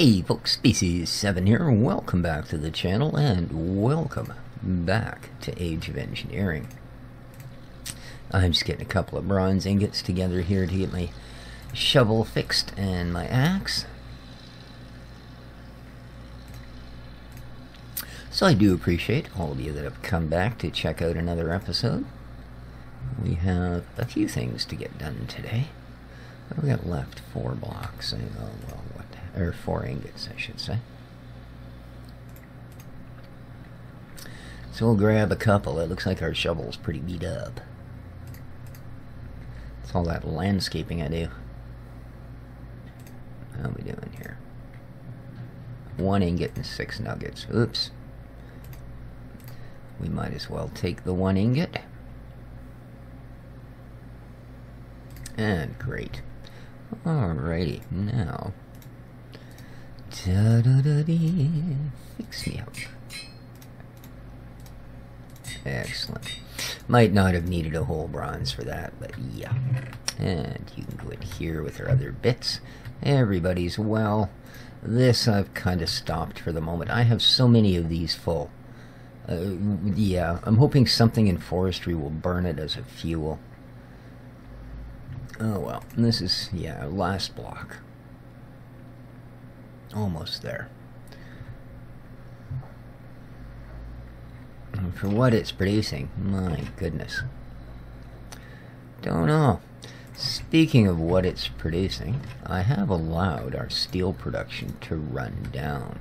Hey folks, Species7 here, welcome back to the channel, and welcome back to Age of Engineering. I'm just getting a couple of bronze ingots together here to get my shovel fixed and my axe. So I do appreciate all of you that have come back to check out another episode. We have a few things to get done today. We got left 4 blocks. Or 4 ingots, I should say. So we'll grab a couple. It looks like our shovel's pretty beat up. It's all that landscaping I do. How are we doing here? 1 ingot and 6 nuggets. Oops. We might as well take the 1 ingot. And great. Alrighty, now. Fix me up. Excellent. Might not have needed a whole bronze for that, but yeah. And you can go in here with our other bits. Everybody's well. This I've kind of stopped for the moment. I have so many of these full. Yeah, I'm hoping something in forestry will burn it as a fuel. Oh well, and this is, yeah, last block. Almost there. And for what it's producing, my goodness. Don't know. Speaking of what it's producing, I have allowed our steel production to run down.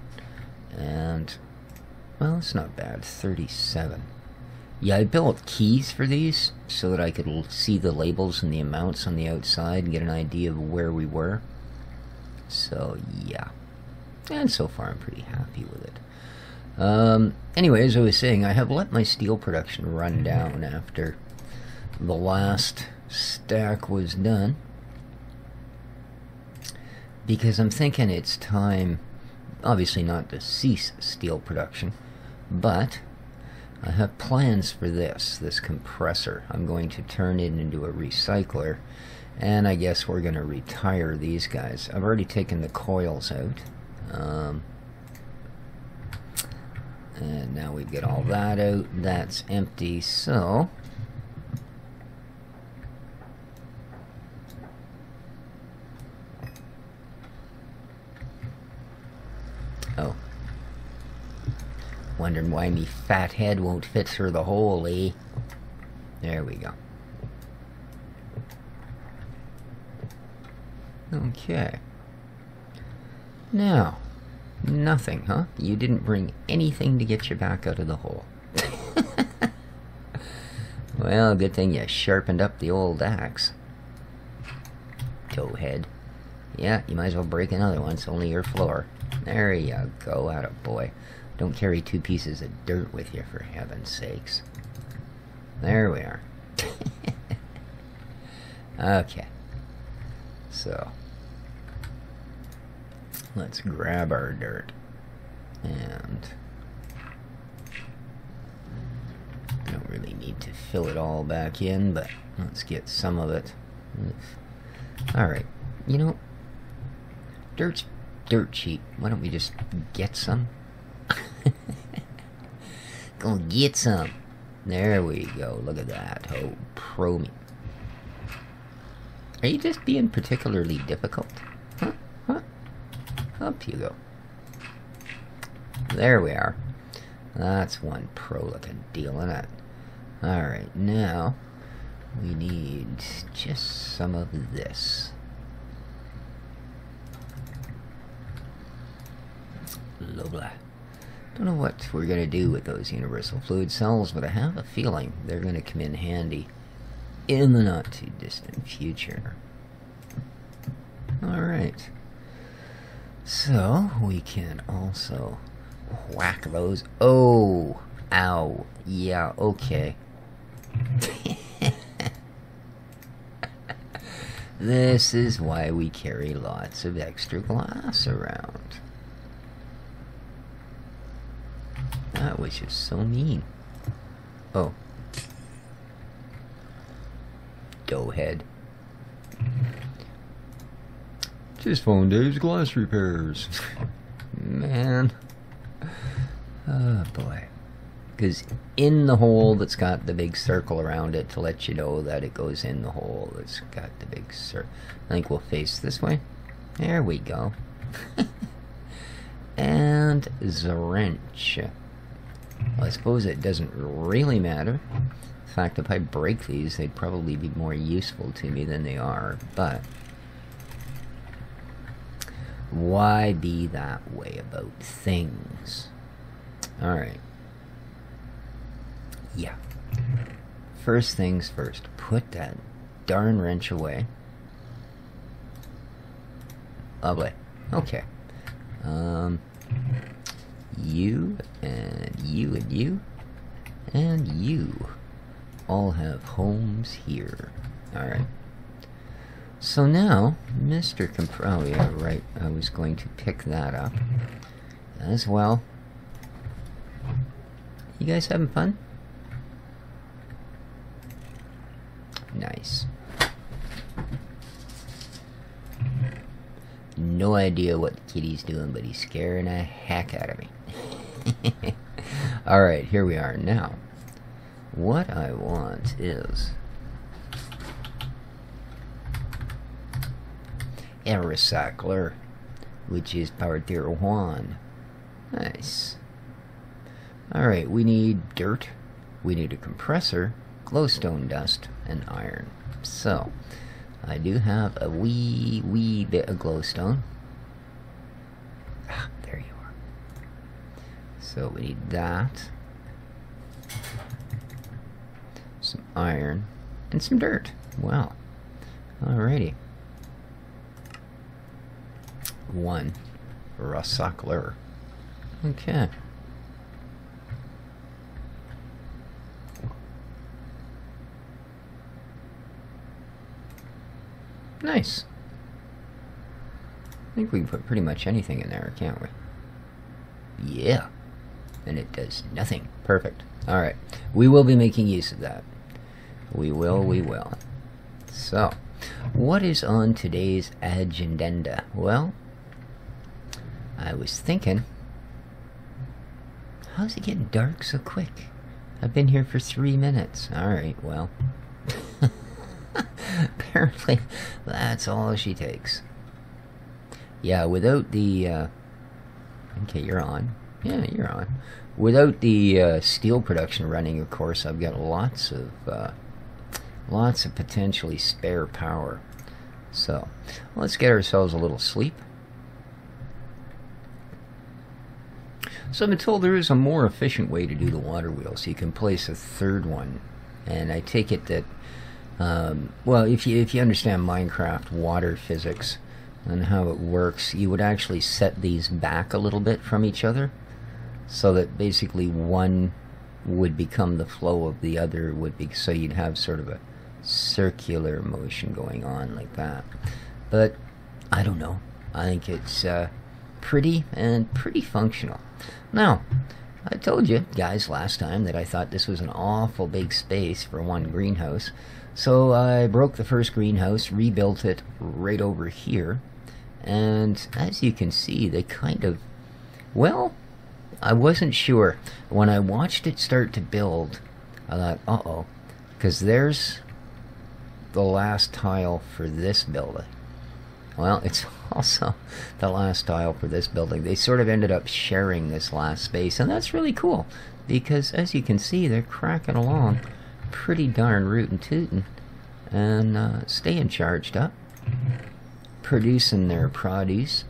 And, well, it's not bad, 37. Yeah, I built keys for these so that I could see the labels and the amounts on the outside and get an idea of where we were. So, yeah. And so far I'm pretty happy with it. Anyway, as I was saying, I have let my steel production run down after the last stack was done. Because I'm thinking it's time, obviously not to cease steel production, but I have plans for this compressor. I'm going to turn it into a recycler, and I guess we're going to retire these guys. I've already taken the coils out. And now we get all that out. That's empty, so oh, wondering why me fat head won't fit through the hole, eh? There we go. Okay. Now, nothing, huh? You didn't bring anything to get you back out of the hole. Well, good thing you sharpened up the old axe. Towhead. Yeah, you might as well break another one. It's only your floor. There you go, attaboy. Don't carry 2 pieces of dirt with you, for heaven's sakes. There we are. Okay. So, let's grab our dirt, and I don't really need to fill it all back in, but let's get some of it. Alright, you know, dirt's dirt cheap. Why don't we just get some? Go get some. There we go. Look at that. Oh, pro me. Are you just being particularly difficult? Huh? Huh? Up you go. There we are. That's one pro-looking deal, isn't it? Alright, now we need just some of this. Lovely. Don't know what we're going to do with those universal fluid cells, but I have a feeling they're going to come in handy in the not-too-distant future. Alright. So, we can also whack those. Oh! Ow. Yeah, okay. This is why we carry lots of extra glass around. That was just so mean. Oh. Doughhead. Just phone Dave's glass repairs. Man. Oh boy. Because in the hole that's got the big circle around it to let you know that it goes in the hole that's got the big circle. I think we'll face this way. There we go. And the wrench. Well, I suppose it doesn't really matter. In fact, if I break these, they'd probably be more useful to me than they are. But why be that way about things? Alright. Yeah. First things first. Put that darn wrench away. Lovely. Okay. You and you and you and you all have homes here. Alright. So now, Mr. Oh yeah, right. I was going to pick that up as well. You guys having fun? Nice. No idea what the kitty's doing, but he's scaring the heck out of me. Alright, here we are. Now, what I want is a recycler, which is power tier 1. Nice. Alright, we need dirt, we need a compressor, glowstone dust, and iron. So, I do have a wee bit of glowstone. Ah, there you are. So we need that, some iron, and some dirt. Wow. Alrighty. One recycler. Okay. Nice. I think we can put pretty much anything in there, can't we? Yeah. And it does nothing. Perfect. Alright. We will be making use of that. We will. So, what is on today's agenda? Well, I was thinking, how's it getting dark so quick? I've been here for 3 minutes. Alright, well. Apparently, that's all she takes. Yeah, without the... okay, you're on. Yeah, you're on. Without the steel production running, of course, I've got lots of potentially spare power. So, let's get ourselves a little sleep. So I've been told there is a more efficient way to do the water wheel, so you can place a third one. And I take it that, well, if you understand Minecraft water physics and how it works, you would actually set these back a little bit from each other, so that basically one would become the flow of the other would be, so you'd have sort of a circular motion going on like that. But I don't know. I think it's pretty functional. Now, I told you guys last time that I thought this was an awful big space for one greenhouse, so I broke the first greenhouse, rebuilt it right over here, and as you can see, they kind of, well, I wasn't sure. When I watched it start to build, I thought, uh-oh, because there's the last tile for this building. Well, it's also the last tile for this building. They sort of ended up sharing this last space, and that's really cool, because as you can see, they're cracking along pretty darn rootin' tootin' and staying charged up, producing their produce.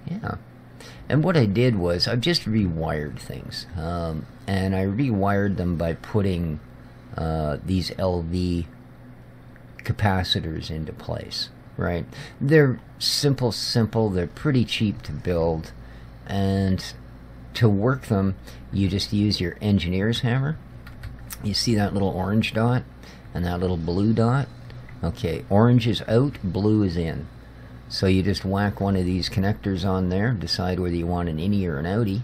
Yeah. And what I did was I've just rewired things, and I rewired them by putting these LV capacitors into place. Right, they're simple, they're pretty cheap to build, and to work them you just use your engineer's hammer. You see that little orange dot and that little blue dot? Okay, orange is out, blue is in. So you just whack one of these connectors on there, decide whether you want an innie or an outie,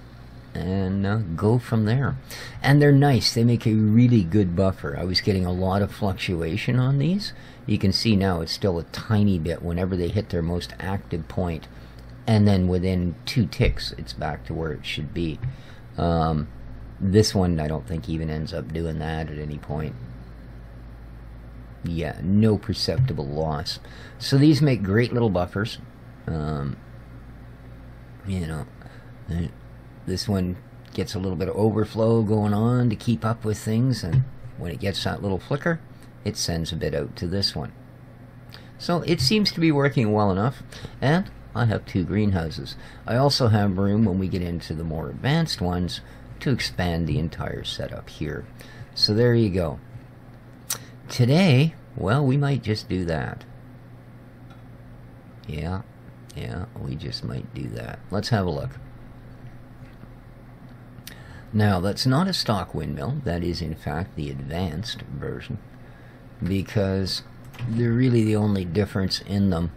and go from there. And they're nice. They make a really good buffer. I was getting a lot of fluctuation on these. You can see now it's still a tiny bit whenever they hit their most active point, and then within 2 ticks it's back to where it should be. This one I don't think even ends up doing that at any point. Yeah, no perceptible loss. So these make great little buffers. You know, this one gets a little bit of overflow going on to keep up with things, and when it gets that little flicker, it sends a bit out to this one. So it seems to be working well enough, and I have 2 greenhouses. I also have room when we get into the more advanced ones to expand the entire setup here. So there you go. Today, well, we might just do that. Yeah, we just might do that. Let's have a look. Now, that's not a stock windmill. That is, in fact, the advanced version, because really the only difference in them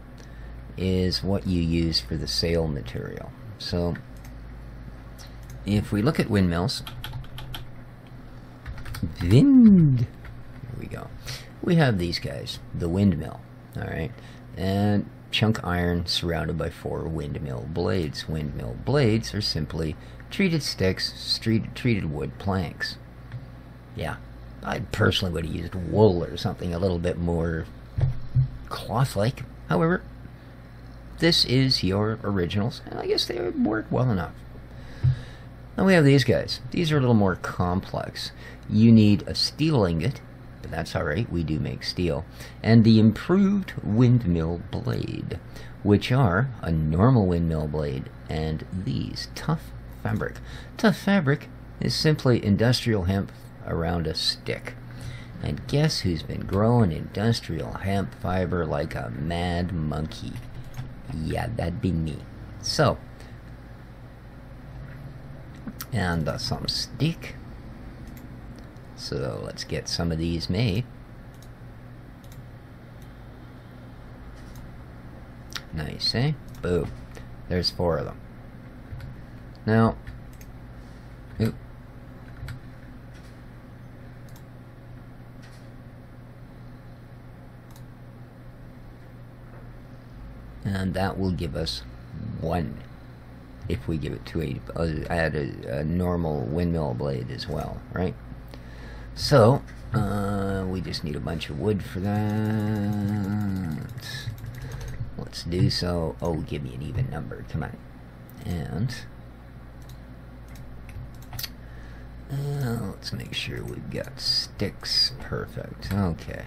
is what you use for the sail material. So, if we look at windmills, here we go. We have these guys, the windmill, alright, and chunk iron surrounded by 4 windmill blades. Windmill blades are simply treated sticks, treated wood planks. Yeah, I personally would have used wool or something a little bit more cloth-like. However, this is your originals, and I guess they would work well enough. Then we have these guys. These are a little more complex. You need a steel ingot, but that's alright, we do make steel, and the improved windmill blade, which are a normal windmill blade and these tough fabric. Tough fabric is simply industrial hemp around a stick. And guess who's been growing industrial hemp fiber like a mad monkey? Yeah, that'd be me. So, and some stick. So let's get some of these made. Nice, eh? Boom. There's 4 of them. Now, oop. And that will give us 1 if we give it to add a normal windmill blade as well, right? So, we just need a bunch of wood for that. Let's do so. Oh, give me an even number. Come on. And let's make sure we've got sticks. Perfect. Okay.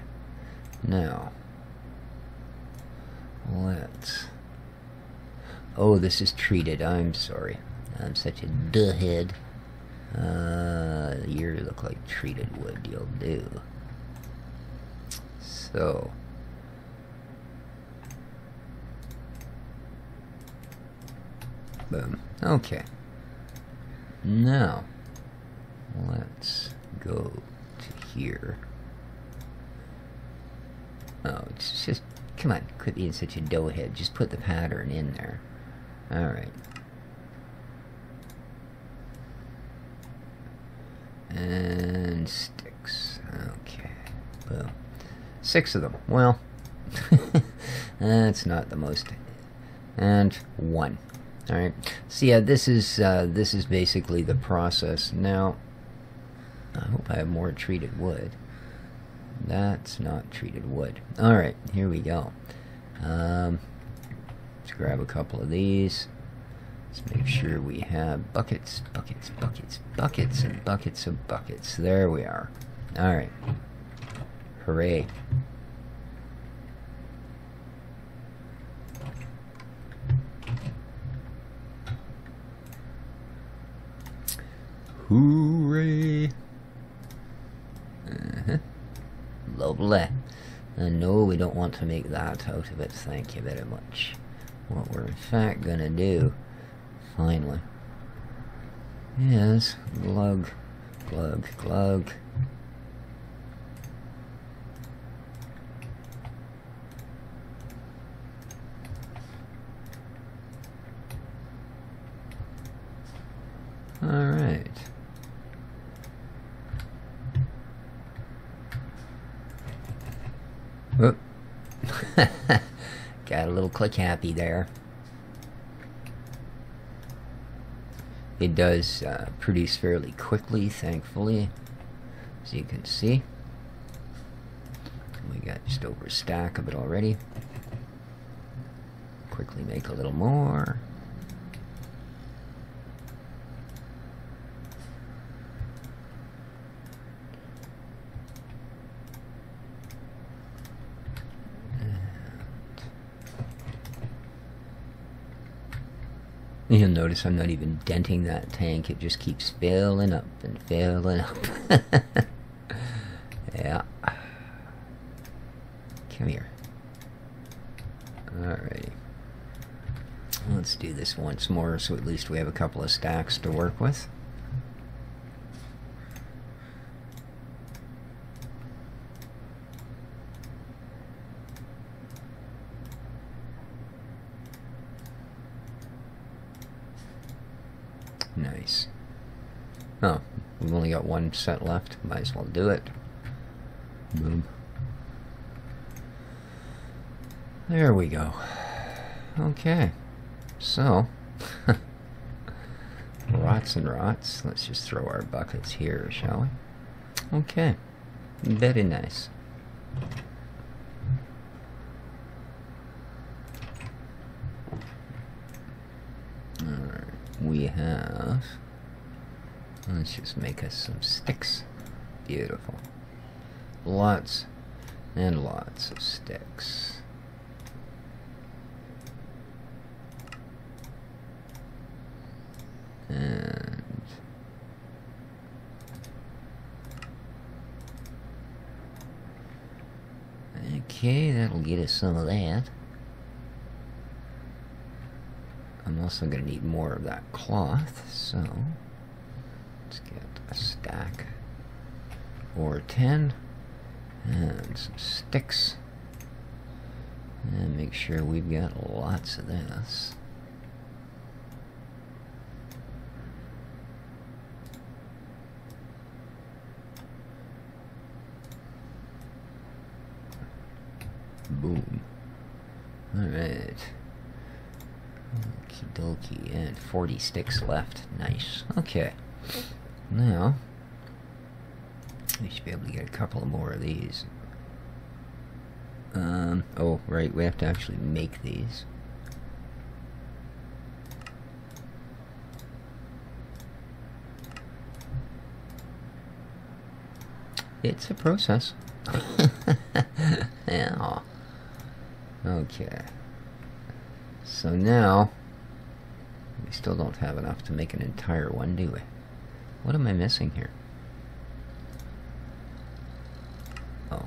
Now, let's... Oh, this is treated. I'm sorry. I'm such a duhhead. You look like treated wood. You'll do. So... boom. Okay. Now, let's go to here. Oh, it's just... come on, quit being such a doughhead. Just put the pattern in there. Alright. And sticks. Okay. Boom. 6 of them. Well, that's not the most. And 1. Alright. So yeah, this is basically the process. Now, I hope I have more treated wood. That's not treated wood. Alright, here we go. Let's grab a couple of these. Let's make sure we have buckets, buckets, buckets, buckets, and buckets of buckets. There we are. Alright. Hooray. Hooray. Lovely. And no, we don't want to make that out of it. Thank you very much. What we're in fact gonna do, finally, is glug, glug, glug. Alright. Whoop. Got a little click happy there. It does produce fairly quickly, thankfully, as you can see. We got just over a stack of it already. Quickly make a little more. You'll notice I'm not even denting that tank. It just keeps filling up and filling up. Yeah. Come here. Alrighty. Let's do this once more so at least we have a couple of stacks to work with. Nice. Oh, we've only got one set left. Might as well do it. Boom. There we go. Okay. So, rots and rots. Let's just throw our buckets here, shall we? Okay. Very nice. Alright. We have... Let's just make us some sticks. Beautiful. Lots and lots of sticks. And okay, that'll get us some of that. I'm also going to need more of that cloth, so let's get a stack or 10 and some sticks and make sure we've got lots of this. Boom. Alright. Okie dokie. And 40 sticks left. Nice. Okay. Now, we should be able to get a couple more of these. Oh, right. We have to actually make these. It's a process. Yeah. Okay. So now, we still don't have enough to make an entire one, do we? What am I missing here? Oh.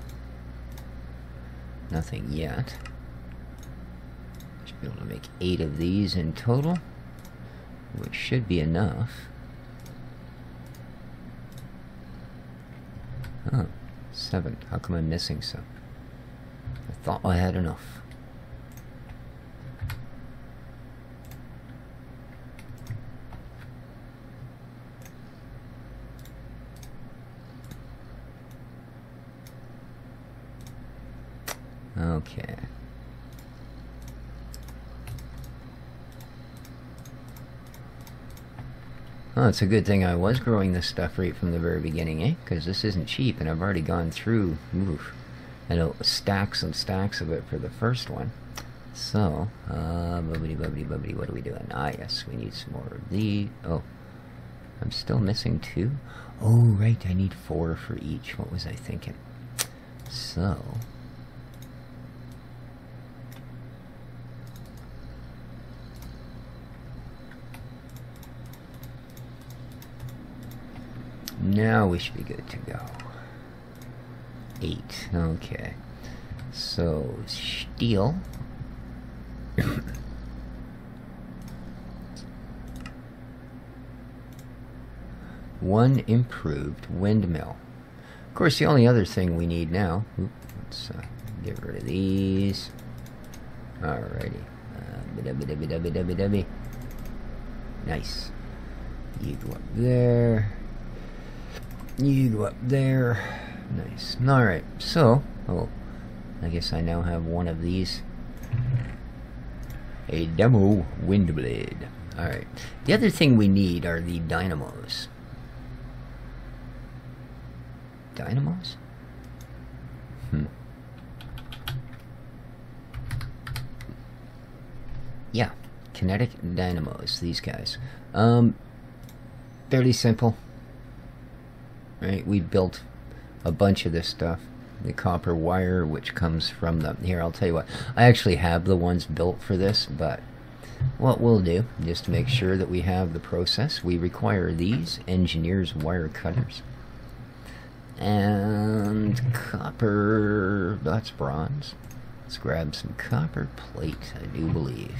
Nothing yet. Should be able to make 8 of these in total, which should be enough. Oh, 7. How come I'm missing some? I thought I had enough. Okay. Well, it's a good thing I was growing this stuff right from the very beginning, eh? Because this isn't cheap, and I've already gone through, I know, stacks and stacks of it for the first one. So, bubbity, what are we doing? Ah, yes, we need some more of these. Oh, I'm still missing 2? Oh, right, I need 4 for each. What was I thinking? So... now we should be good to go. 8. Okay. So, steel. One improved windmill. Of course, the only other thing we need now... let's get rid of these. Alrighty. Nice. You go up there. You go up there. Nice. Alright, so... Oh, I guess I now have one of these. A demo wind blade. Alright. The other thing we need are the dynamos. Dynamos? Yeah. Kinetic Dynamos. These guys. Fairly simple. Right, we built a bunch of this stuff. The copper wire, which comes from the... Here, I'll tell you what. I actually have the ones built for this, but what we'll do, just to make sure that we have the process, we require these engineer's wire cutters. And copper... That's bronze. Let's grab some copper plate, I do believe.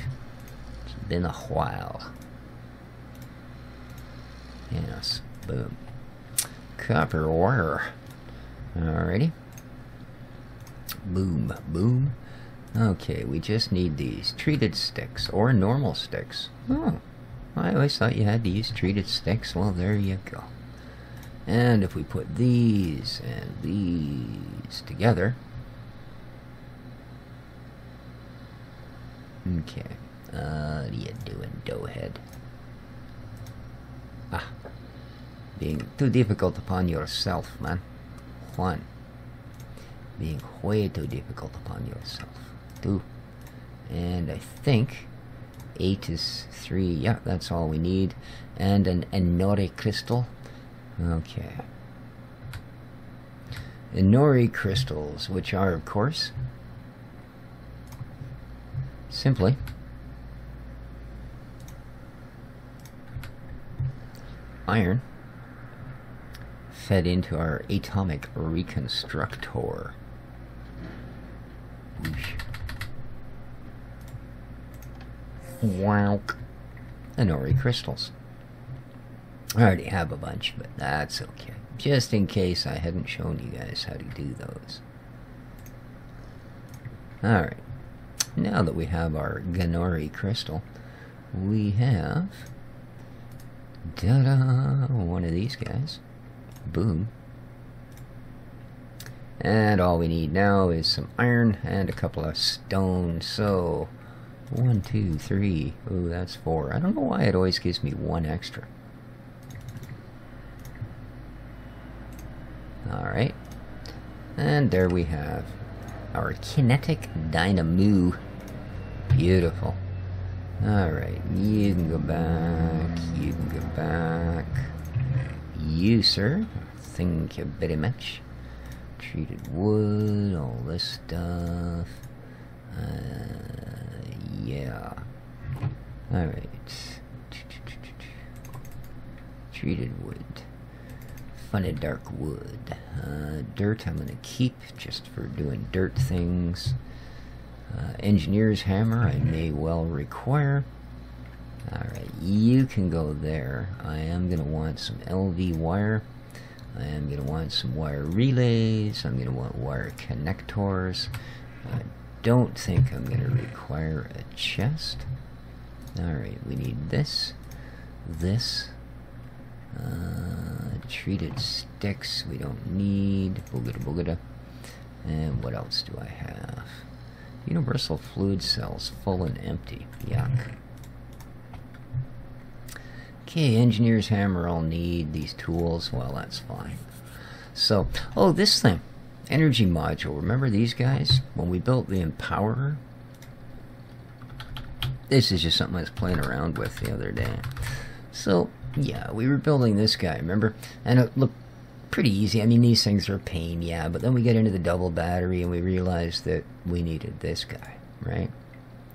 It's been a while. Yes, boom. Copper wire. Alrighty. Boom, boom. Okay, we just need these treated sticks or normal sticks. Oh, I always thought you had to use treated sticks. Well, there you go. And if we put these and these together. Okay. What are you doing, doughhead? Ah. Being too difficult upon yourself, man. Juan. Being way too difficult upon yourself. 2. And I think 8 is 3. Yeah, that's all we need. And an Inori crystal. Okay. Inori crystals, which are, of course, simply iron fed into our atomic reconstructor. Wow. Inori crystals. I already have a bunch, but that's okay. Just in case I hadn't shown you guys how to do those. Alright. Now that we have our Inori crystal, we have... Ta-da! One of these guys. Boom. And all we need now is some iron and a couple of stone. So, 1, 2, 3. Ooh, that's 4. I don't know why it always gives me 1 extra. Alright. And there we have our Kinetic Dynamo. Beautiful. Alright, you can go back. You can go back. You, sir. Thank you very much. Treated wood, all this stuff. Yeah. Alright. Treated wood. Funny dark wood. Dirt I'm gonna keep just for doing dirt things. Engineer's hammer I may well require. Alright, you can go there. I am going to want some LV wire. I am going to want some wire relays. I'm going to want wire connectors. I don't think I'm going to require a chest. Alright, we need this. This. Treated sticks we don't need. Boogada boogada. And what else do I have? Universal fluid cells, full and empty. Yuck. Okay, engineer's hammer, I'll need these tools. Well, that's fine. So, oh, this thing. Energy module. Remember these guys? When we built the Empowerer? This is just something I was playing around with the other day. So, yeah, we were building this guy, remember? And it looked pretty easy. I mean, these things are a pain, yeah, but then we get into the double battery and we realized that we needed this guy, right?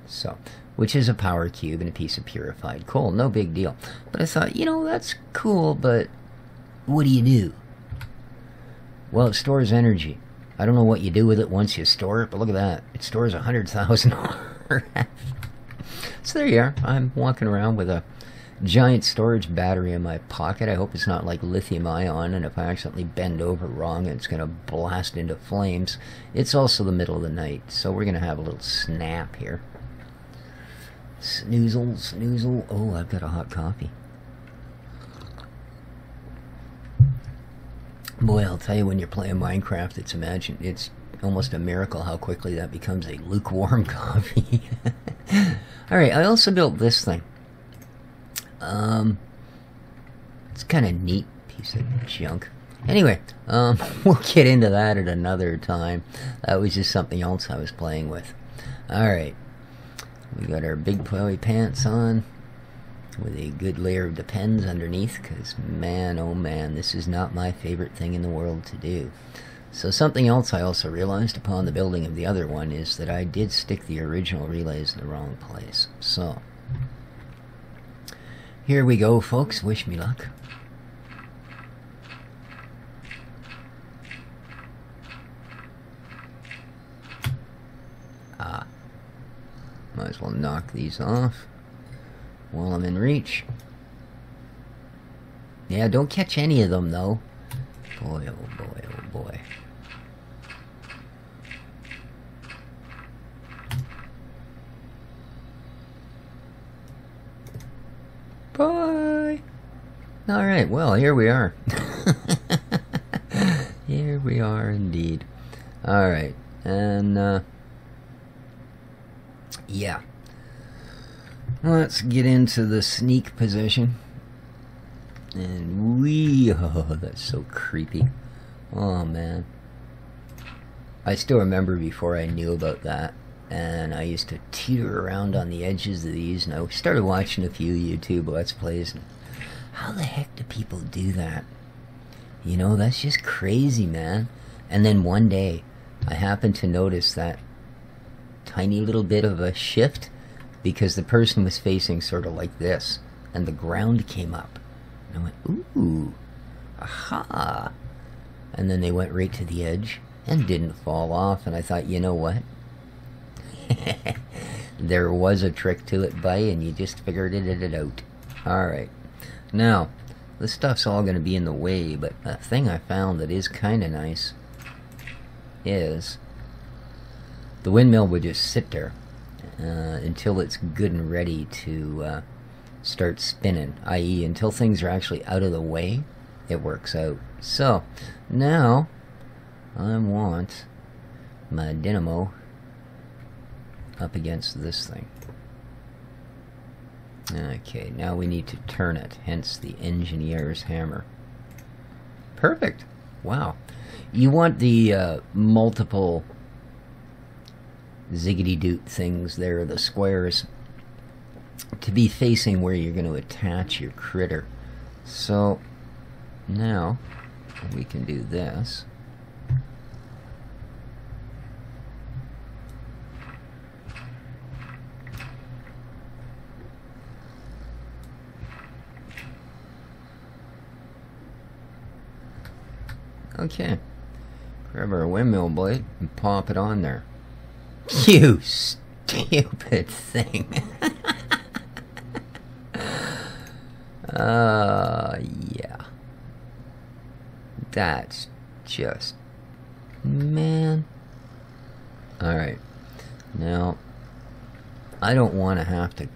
So, which is a power cube and a piece of purified coal. No big deal. But I thought, you know, that's cool, but what do you do? Well, it stores energy. I don't know what you do with it once you store it, but look at that. It stores 100,000 RF. So there you are. I'm walking around with a giant storage battery in my pocket. I hope it's not like lithium ion, and if I accidentally bend over wrong, it's going to blast into flames. It's also the middle of the night, so we're going to have a little snap here. Snoozle, snoozle. Oh, I've got a hot coffee. Boy, I'll tell you, when you're playing Minecraft, it's almost a miracle how quickly that becomes a lukewarm coffee. Alright, I also built this thing. It's kind of neat piece of junk. Anyway, we'll get into that at another time. That was just something else I was playing with. Alright, we got our big Playway pants on, with a good layer of Depends underneath, because man, oh man, this is not my favorite thing in the world to do. So something else I also realized upon the building of the other one is that I did stick the original relays in the wrong place. So, here we go, folks. Wish me luck. Might as well knock these off while I'm in reach. Yeah, don't catch any of them, though. Boy, oh boy, oh boy. Bye! Alright, well, here we are. Here we are indeed. Alright, and, yeah. Let's get into the sneak position. And oh, that's so creepy. Oh, man. I still remember before I knew about that, and I used to teeter around on the edges of these, and I started watching a few YouTube Let's Plays, and how the heck do people do that? You know, that's just crazy, man. And then one day, I happened to notice that tiny little bit of a shift, because the person was facing sort of like this, and the ground came up. And I went, ooh, aha. And then they went right to the edge and didn't fall off, and I thought, you know what? There was a trick to it, buddy, and you just figured it out. Alright. Now, this stuff's all going to be in the way, but a thing I found that is kind of nice is the windmill would just sit there until it's good and ready to start spinning, i.e. until things are actually out of the way, it works out. So, now I want my dynamo up against this thing. Okay, now we need to turn it, hence the engineer's hammer. Perfect! Wow. You want the multiple ziggity-doot things there, the squares, to be facing where you're going to attach your critter. So, now we can do this. Okay, grab our windmill blade and pop it on there. You stupid thing. Yeah. That's just... man. Alright. Now, I don't want to have to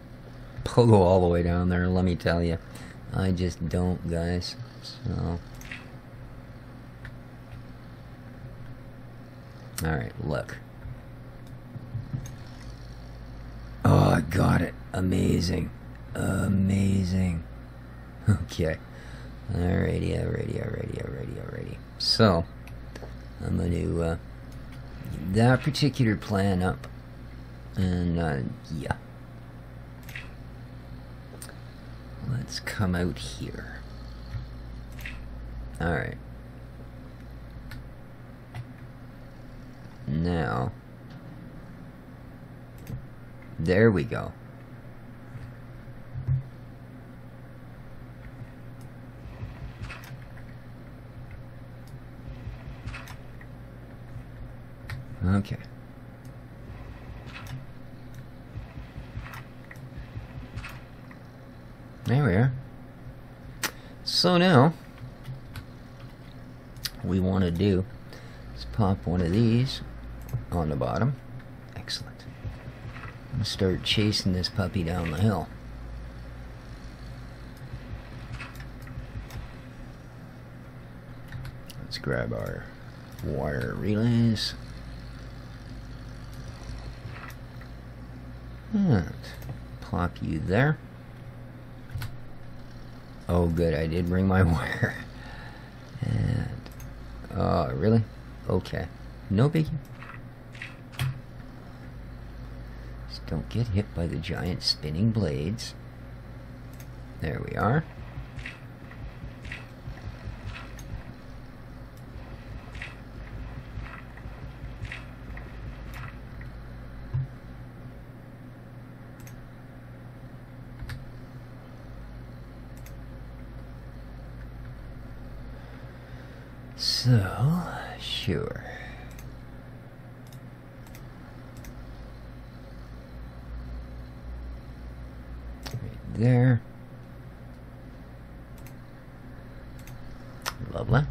go all the way down there, let me tell you. I just don't, guys. So... alright, look. Oh, I got it. Amazing. Amazing. Okay. Alrighty. So, I'm going to get that particular plan up. And, yeah. Let's come out here. Alright. Now, there we go. Okay. There we are. So now, what we want to do is pop one of these on the bottom. Excellent. I'm going to start chasing this puppy down the hill. Let's grab our wire relays. And plop you there. Oh good, I did bring my wire. And oh really? Okay. No biggie. Just don't get hit by the giant spinning blades. There we are. So, sure. Right there. Lovely.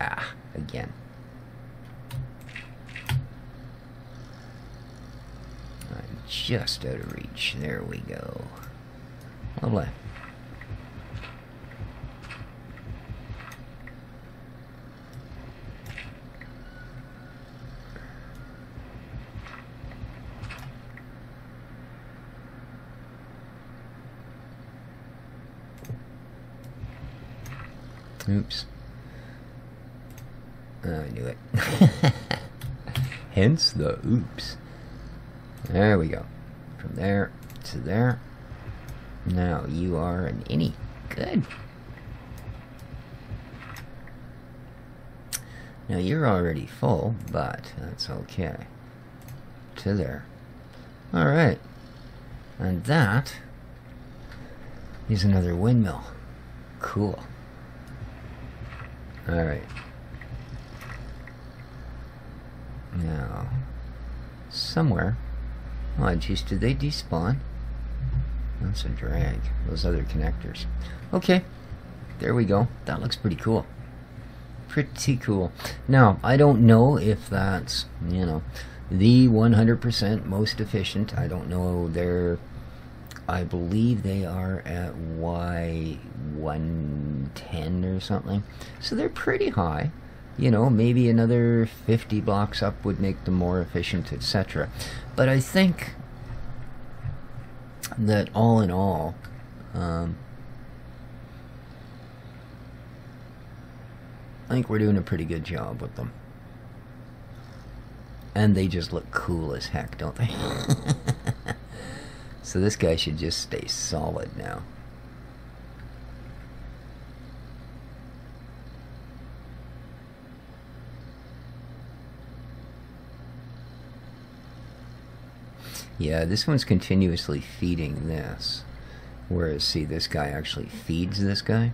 Ah, again. I'm just out of reach. There we go. Lovely. Oops. I knew it. Hence the oops. There we go. From there to there. Now you are an innie. Good. Now you're already full, but that's okay. To there. Alright. And that is another windmill. Cool. Alright. Now, somewhere. Oh, jeez, did they despawn? That's a drag. Those other connectors. Okay, there we go. That looks pretty cool. Pretty cool. Now, I don't know if that's, you know, the 100% most efficient. I don't know. I believe they are at Y110 or something. So they're pretty high. You know, maybe another 50 blocks up would make them more efficient, etc. But I think that all in all, I think we're doing a pretty good job with them. And they just look cool as heck, don't they? So this guy should just stay solid now. Yeah, this one's continuously feeding this. Whereas, see, this guy actually feeds this guy.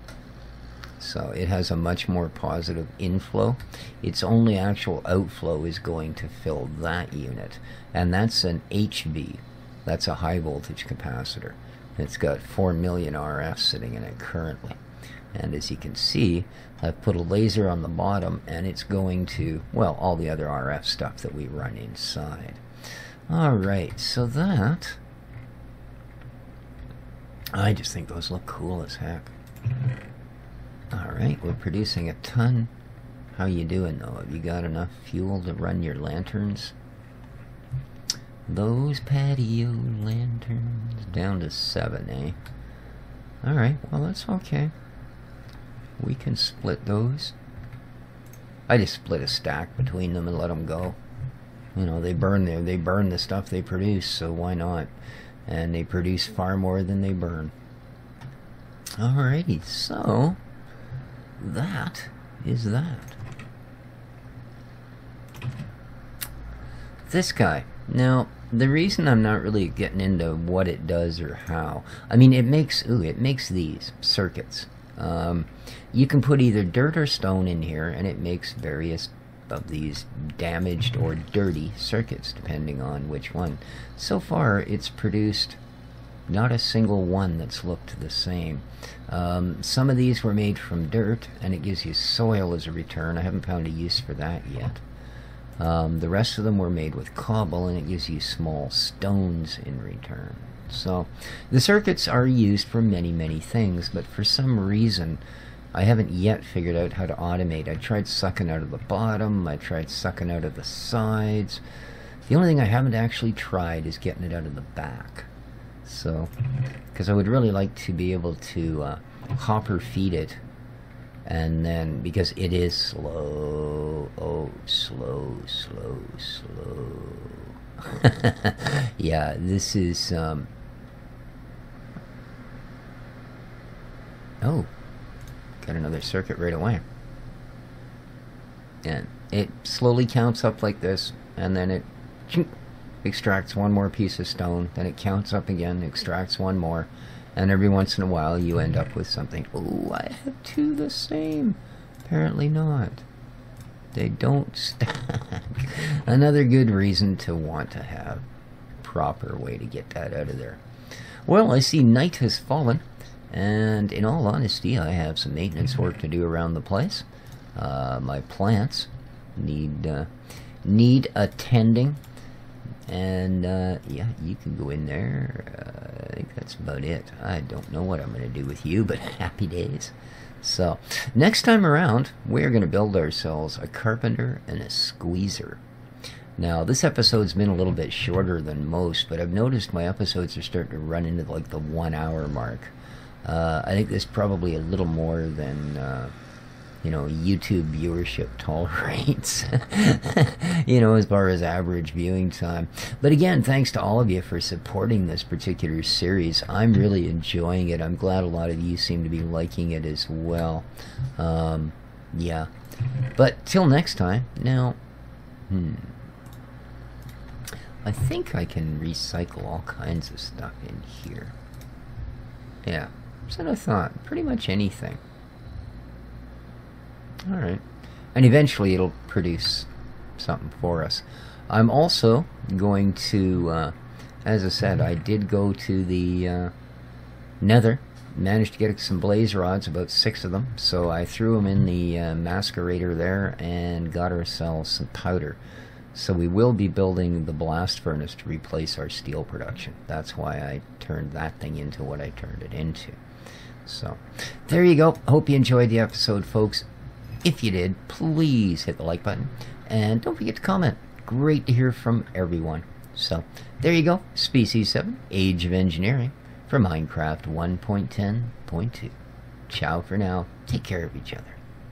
So it has a much more positive inflow. Its only actual outflow is going to fill that unit. And that's an HV. That's a high voltage capacitor. It's got 4 million RF sitting in it currently. And as you can see, I've put a laser on the bottom and it's going to, well, all the other RF stuff that we run inside. Alright, so that, I just think those look cool as heck. Alright, we're producing a ton. How you doing though? Have you got enough fuel to run your lanterns? Those patio lanterns down to 7, eh? Alright, well that's okay. We can split those. I just split a stack between them and let them go. You know, they burn the stuff they produce, so why not? And they produce far more than they burn. Alrighty, so that is that. This guy. Now, the reason I'm not really getting into what it does or how, I mean, it makes these circuits. You can put either dirt or stone in here, and it makes various of these damaged or dirty circuits, depending on which one. So far, it's produced Not a single one that's looked the same. Some of these were made from dirt, and it gives you soil as a return. I haven't found a use for that yet. The rest of them were made with cobble, and it gives you small stones in return. So the circuits are used for many, many things, but for some reason I haven't yet figured out how to automate. I tried sucking out of the bottom, I tried sucking out of the sides. The only thing I haven't actually tried is getting it out of the back. So, because I would really like to be able to hopper feed it, and then, because it is slow, oh, slow, slow, slow. Yeah, this is, oh, got another circuit right away. And it slowly counts up like this, and then it extracts one more piece of stone, then it counts up again, extracts one more, and every once in a while you end up with something. Oh, I have two the same. Apparently not. They don't stack. Another good reason to want to have a proper way to get that out of there. Well, I see night has fallen, and in all honesty, I have some maintenance work to do around the place. My plants need attending. And yeah, you can go in there. I think that's about it. I don't know what I'm going to do with you, but happy days. So next time around, we're going to build ourselves a carpenter and a squeezer. Now, this episode's been a little bit shorter than most, but I've noticed my episodes are starting to run into like the 1 hour mark. I think there's probably a little more than you know, YouTube viewership tolerates, you know, as far as average viewing time. But again, thanks to all of you for supporting this particular series. I'm really enjoying it. I'm glad a lot of you seem to be liking it as well. Yeah. But till next time, now, I think I can recycle all kinds of stuff in here. Yeah, that's what I thought. Pretty much anything. Alright, and eventually it'll produce something for us. I'm also going to, as I said, I did go to the Nether, managed to get some blaze rods, about 6 of them, so I threw them in the masquerator there and got ourselves some powder. So we will be building the blast furnace to replace our steel production. That's why I turned that thing into what I turned it into. So, there you go. Hope you enjoyed the episode, folks. If you did, please hit the like button, and don't forget to comment. Great to hear from everyone. So, there you go. Species 7, Age of Engineering, for Minecraft 1.10.2. Ciao for now. Take care of each other.